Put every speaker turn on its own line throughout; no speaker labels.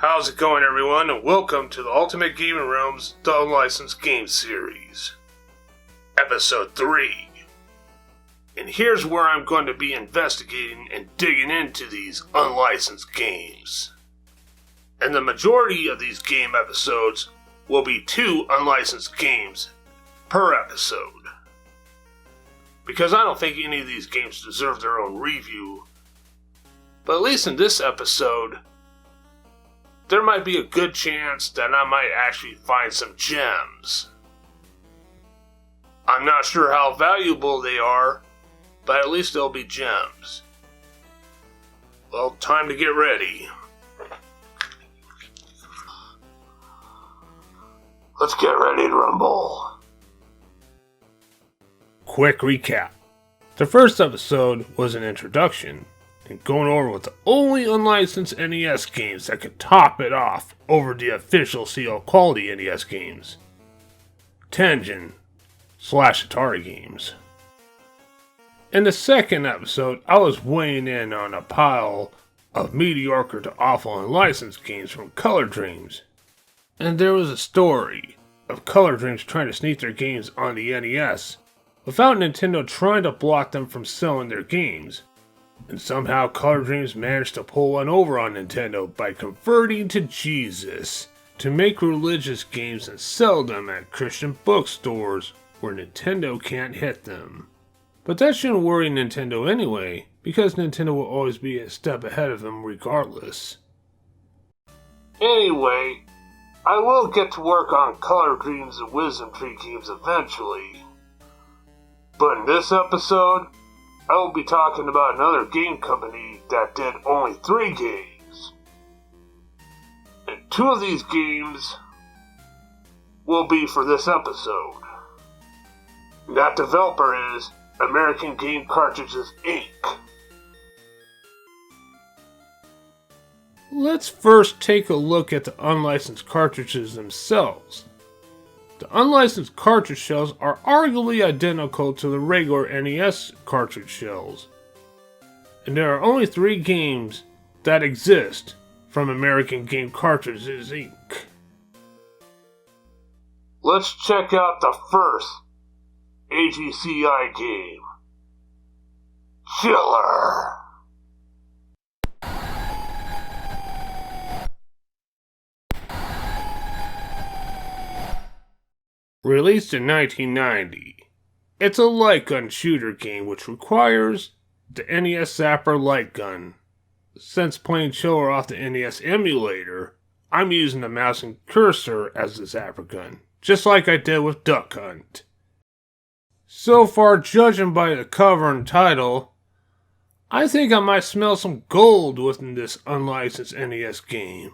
How's it going, everyone, and welcome to the Ultimate Gaming Realms The Unlicensed Game Series, Episode 3. And here's where I'm going to be investigating and digging into these unlicensed games. And the majority of these game episodes will be 2 unlicensed games per episode. Because I don't think any of these games deserve their own review. But at least in this episode, there might be a good chance that I might actually find some gems. I'm not sure how valuable they are, but at least they'll be gems. Well, time to get ready. Let's get ready to rumble. Quick recap. The first episode was an introduction and going over with the only unlicensed NES games that could top it off over the official CL quality NES games. Tengen / Atari games. In the second episode, I was weighing in on a pile of mediocre to awful unlicensed games from Color Dreams. And there was a story of Color Dreams trying to sneak their games on the NES without Nintendo trying to block them from selling their games. And somehow Color Dreams managed to pull one over on Nintendo by converting to Jesus to make religious games and sell them at Christian bookstores where Nintendo can't hit them. But that shouldn't worry Nintendo anyway, because Nintendo will always be a step ahead of them regardless. Anyway, I will get to work on Color Dreams and Wisdom Tree games eventually. But in this episode, I will be talking about another game company that did only 3 games. And 2 of these games will be for this episode. That developer is American Game Cartridges, Inc. Let's first take a look at the unlicensed cartridges themselves. The unlicensed cartridge shells are arguably identical to the regular NES cartridge shells. And there are only 3 games that exist from American Game Cartridges, Inc. Let's check out the first A.G.C.I game, Chiller. Released in 1990, it's a light gun shooter game which requires the NES Zapper light gun. Since playing Chiller off the NES emulator, I'm using the mouse and cursor as the Zapper gun, just like I did with Duck Hunt. So far, judging by the cover and title, I think I might smell some gold within this unlicensed NES game.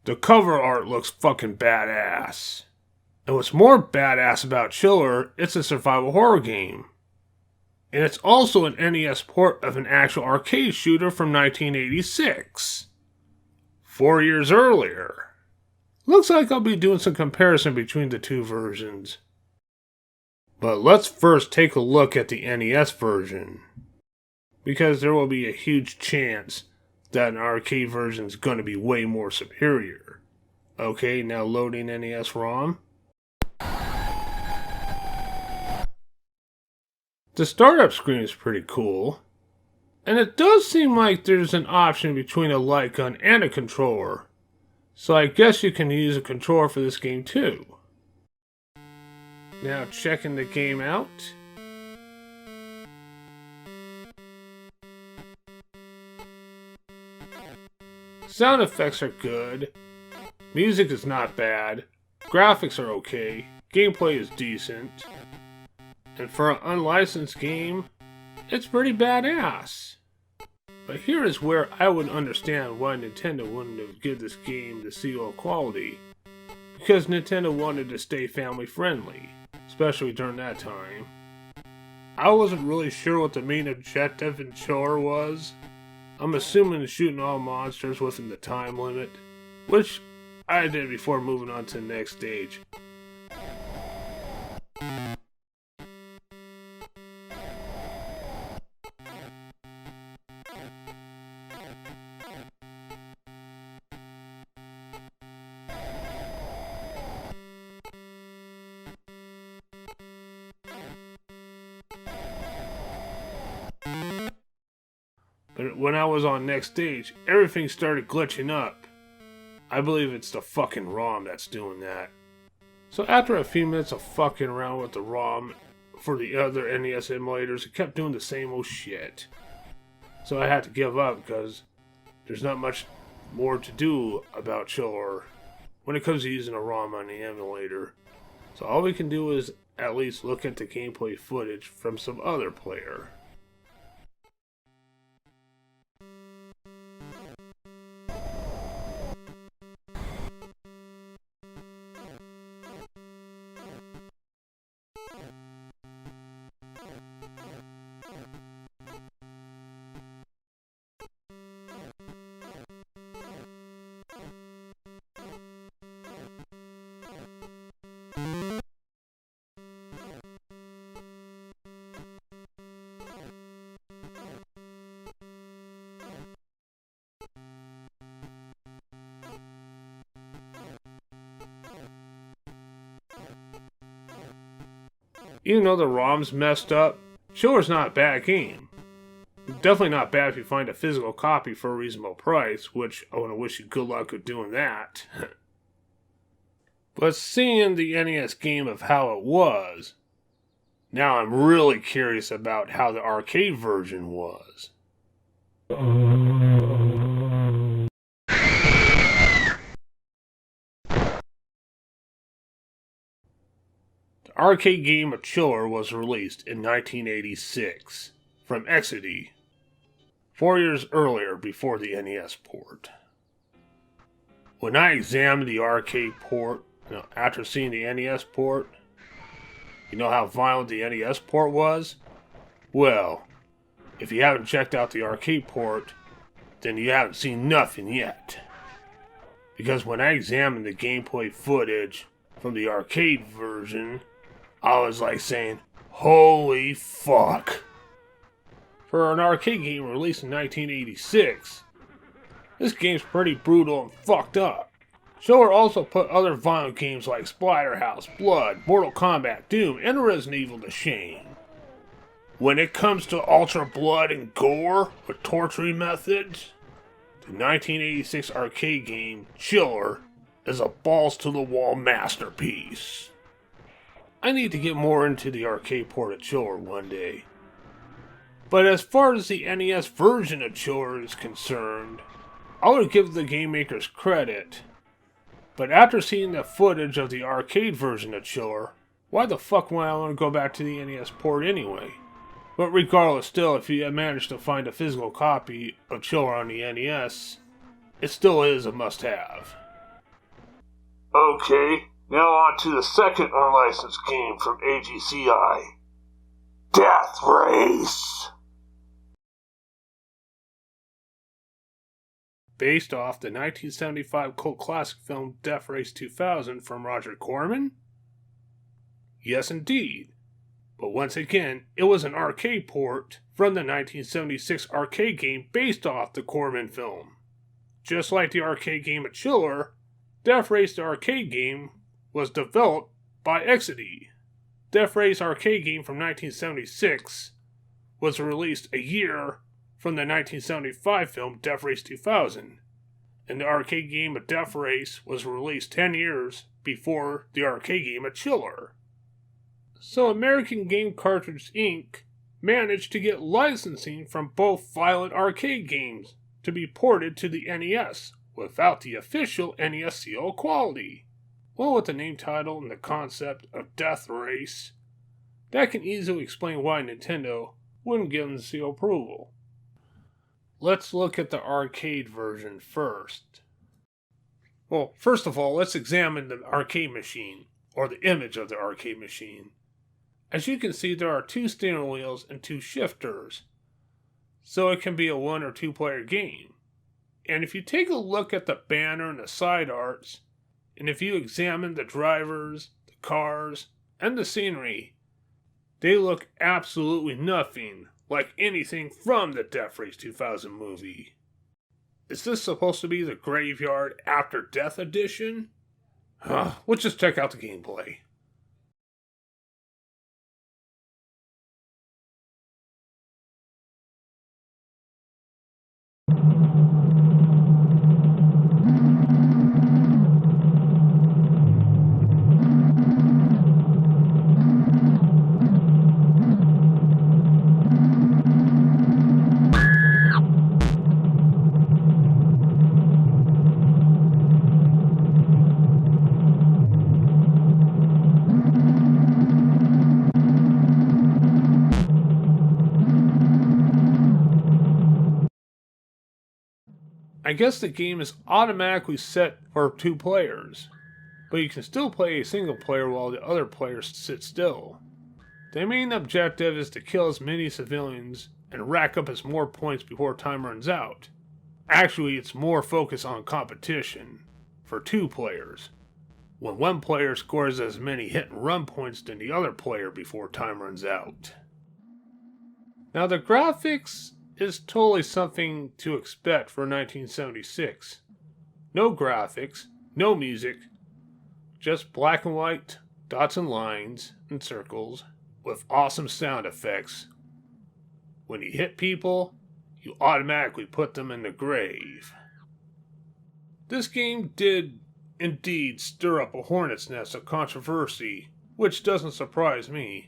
The cover art looks fucking badass. And what's more badass about Chiller, it's a survival horror game. And it's also an NES port of an actual arcade shooter from 1986. 4 years earlier. Looks like I'll be doing some comparison between the 2 versions. But let's first take a look at the NES version. Because there will be a huge chance that an arcade version is going to be way more superior. Okay, now loading NES ROM. The startup screen is pretty cool, and it does seem like there's an option between a light gun and a controller, so I guess you can use a controller for this game too. Now checking the game out. Sound effects are good, music is not bad, graphics are okay, gameplay is decent. And for an unlicensed game, it's pretty badass. But here is where I would understand why Nintendo wouldn't have given this game the CL quality. Because Nintendo wanted to stay family friendly, especially during that time. I wasn't really sure what the main objective in Chiller was. I'm assuming shooting all monsters within the time limit, which I did before moving on to the next stage. But when I was on next stage, everything started glitching up. I believe it's the fucking ROM that's doing that. So after a few minutes of fucking around with the ROM for the other NES emulators, it kept doing the same old shit. So I had to give up because there's not much more to do about Chiller when it comes to using a ROM on the emulator. So all we can do is at least look at the gameplay footage from some other player. Even though the ROM's messed up, Chiller's not a bad game. Definitely not bad if you find a physical copy for a reasonable price, which I want to wish you good luck with doing that. But seeing the NES game of how it was, now I'm really curious about how the arcade version was. The arcade game of Chiller was released in 1986 from A.G.C.I, 4 years earlier before the NES port. When I examined the arcade port, after seeing the NES port, you know how violent the NES port was? Well, if you haven't checked out the arcade port, then you haven't seen nothing yet. Because when I examined the gameplay footage from the arcade version, I was like saying, holy fuck. For an arcade game released in 1986, this game's pretty brutal and fucked up. Chiller also put other violent games like Splatterhouse, Blood, Mortal Kombat, Doom, and Resident Evil to shame. When it comes to ultra blood and gore with torturing methods, the 1986 arcade game, Chiller, is a balls-to-the-wall masterpiece. I need to get more into the arcade port of Chiller one day. But as far as the NES version of Chiller is concerned, I would give the game makers credit. But after seeing the footage of the arcade version of Chiller, why the fuck would I want to go back to the NES port anyway? But regardless, still, if you managed to find a physical copy of Chiller on the NES, it still is a must-have. Okay, now on to the second unlicensed game from A.G.C.I, Death Race! Based off the 1975 cult classic film Death Race 2000 from Roger Corman? Yes, indeed. But once again, it was an arcade port from the 1976 arcade game based off the Corman film. Just like the arcade game of Chiller, Death Race the arcade game was developed by A.G.C.I. Death Race arcade game from 1976 was released a year from the 1975 film Death Race 2000, and the arcade game of Death Race was released 10 years before the arcade game of Chiller. So American Game Cartridges Inc. managed to get licensing from both violent arcade games to be ported to the NES without the official NES seal of quality. Well, with the name title and the concept of Death Race, that can easily explain why Nintendo wouldn't give them the seal approval. Let's look at the arcade version first. Well, first of all, let's examine the arcade machine, or the image of the arcade machine. As you can see, there are 2 steering wheels and 2 shifters, so it can be a 1 or 2 player game. And if you take a look at the banner and the side arts, and if you examine the drivers, the cars, and the scenery, they look absolutely nothing like anything from the Death Race 2000 movie. Is this supposed to be the Graveyard After Death edition? Let's just check out the gameplay. I guess the game is automatically set for 2 players, but you can still play a single player while the other players sit still. The main objective is to kill as many civilians and rack up as more points before time runs out. Actually, it's more focused on competition for 2 players, when one player scores as many hit and run points than the other player before time runs out. Now the graphics is totally something to expect for 1976. No graphics, no music, just black and white dots and lines and circles with awesome sound effects. When you hit people, you automatically put them in the grave. This game did indeed stir up a hornet's nest of controversy, which doesn't surprise me.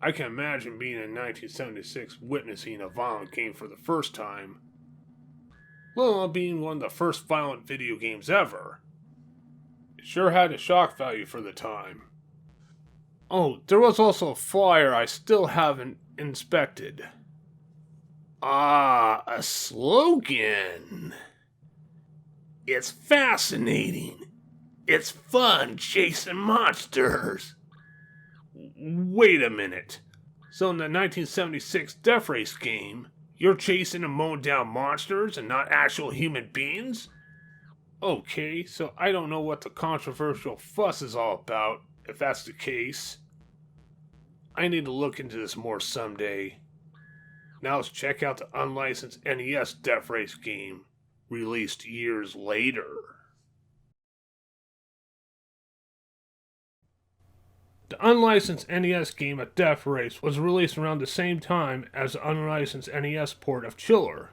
I can imagine being in 1976 witnessing a violent game for the first time, let alone being one of the first violent video games ever. It sure had a shock value for the time. Oh, there was also a flyer I still haven't inspected. Ah, a slogan. It's fascinating. It's fun chasing monsters. Wait a minute. So in the 1976 Death Race game, you're chasing and mowing down monsters and not actual human beings? Okay, so I don't know what the controversial fuss is all about, if that's the case. I need to look into this more someday. Now let's check out the unlicensed NES Death Race game, released years later. The unlicensed NES game of Death Race was released around the same time as the unlicensed NES port of Chiller.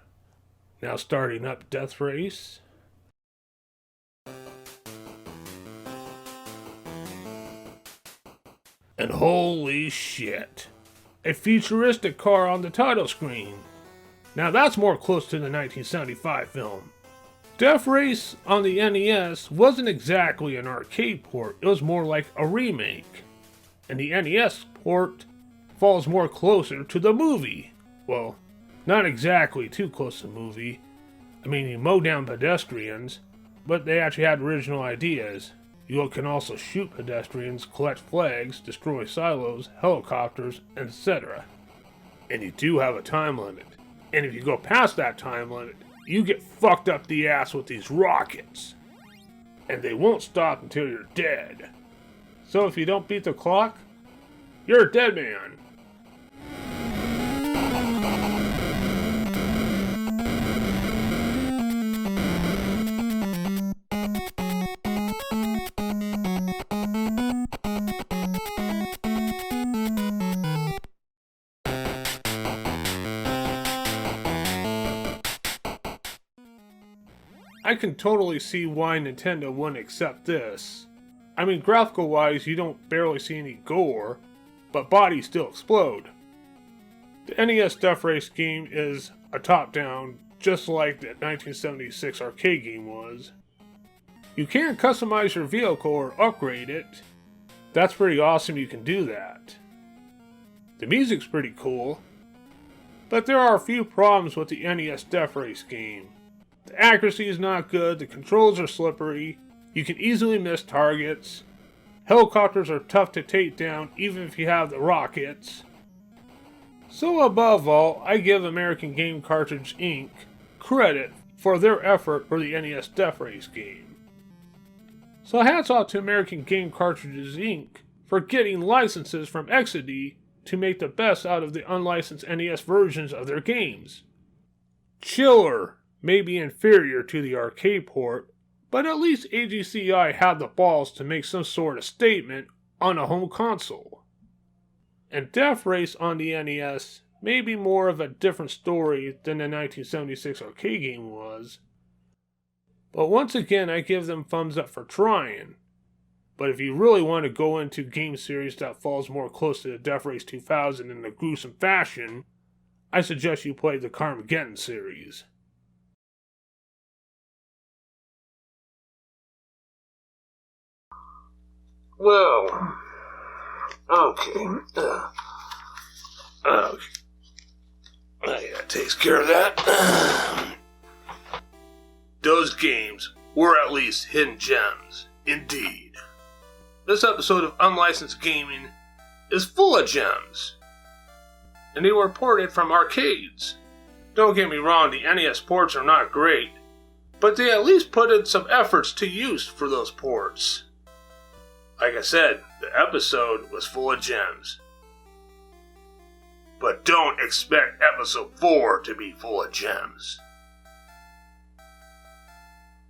Now starting up Death Race. And holy shit, a futuristic car on the title screen. Now that's more close to the 1975 film. Death Race on the NES wasn't exactly an arcade port, it was more like a remake. And the NES port falls more closer to the movie. Well, not exactly too close to the movie. I mean, you mow down pedestrians, but they actually had original ideas. You can also shoot pedestrians, collect flags, destroy silos, helicopters, etc. And you do have a time limit. And if you go past that time limit, you get fucked up the ass with these rockets. And they won't stop until you're dead. So if you don't beat the clock, you're a dead man. I can totally see why Nintendo wouldn't accept this. I mean, graphical wise, you don't barely see any gore, but bodies still explode. The NES Death Race game is a top-down, just like the 1976 arcade game was. You can customize your vehicle or upgrade it. That's pretty awesome, you can do that. The music's pretty cool, but there are a few problems with the NES Death Race game. The accuracy is not good, the controls are slippery, you can easily miss targets, helicopters are tough to take down even if you have the rockets. So above all, I give American Game Cartridge Inc. credit for their effort for the NES Death Race game. So hats off to American Game Cartridges Inc. for getting licenses from A.G.C.I to make the best out of the unlicensed NES versions of their games. Chiller may be inferior to the arcade port, but at least A.G.C.I had the balls to make some sort of statement on a home console. And Death Race on the NES maybe more of a different story than the 1976 arcade game was. But once again, I give them thumbs up for trying. But if you really want to go into game series that falls more close to the Death Race 2000 in a gruesome fashion, I suggest you play the Carmageddon series.
Well, okay. Okay. That takes care of that. Those games were at least hidden gems, indeed. This episode of Unlicensed Gaming is full of gems, and they were ported from arcades. Don't get me wrong, the NES ports are not great, but they at least put in some efforts to use for those ports. Like I said, the episode was full of gems. But don't expect episode 4 to be full of gems.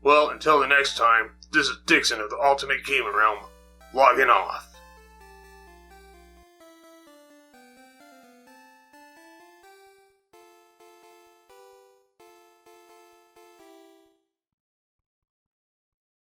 Well, until the next time, this is Dixon of the Ultimate Gaming Realm, logging off.